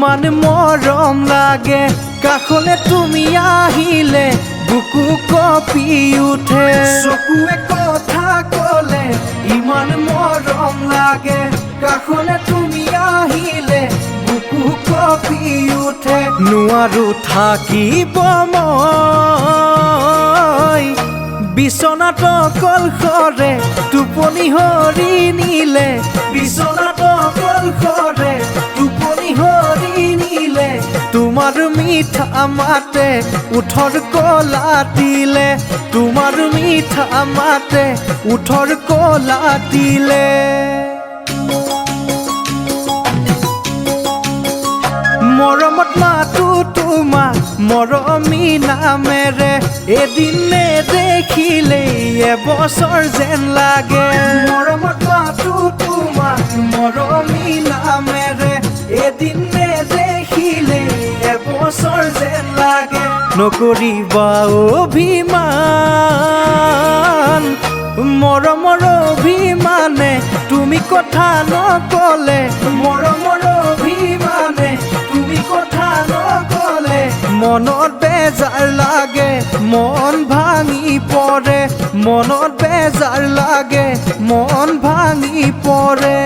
ইমান মৰম লাগে কাষলে তুমি আহিলে বুকু কঁপি উঠে চকুৱে কথা ক'লে ইমান মৰম লাগে কাষলে তুমি আহিলে বুকু কঁপি উঠে নোৱাৰো থাকিব মই বিছনাত অকলশৰে টোপনি হৰি নিলে বিছনাত অকলশৰে টোপনি হৰি নিলে তোমাৰ মিঠা মাতে উঠৰ কলা দিলে তোমাৰ মিঠা মাতে উঠৰ কলা দিলে মৰমত মাতো তোমাক মৰমী নামেৰে এদিনে দেখিলে এবছৰ যেন লাগে মৰমত মাতো তোমাক মৰমী নামেৰে এদিনে দেখিলে এবছৰ যেন লাগে নকৰিবা অভিমান মৰমৰ অভিমানে তুমি কথা নকলে মৰমৰ অভিমানে তুমি কথা নকলে মনত বেজাৰ লাগে মন ভাঙি পৰে মনত বেজাৰ লাগে মন ভাঙি পৰে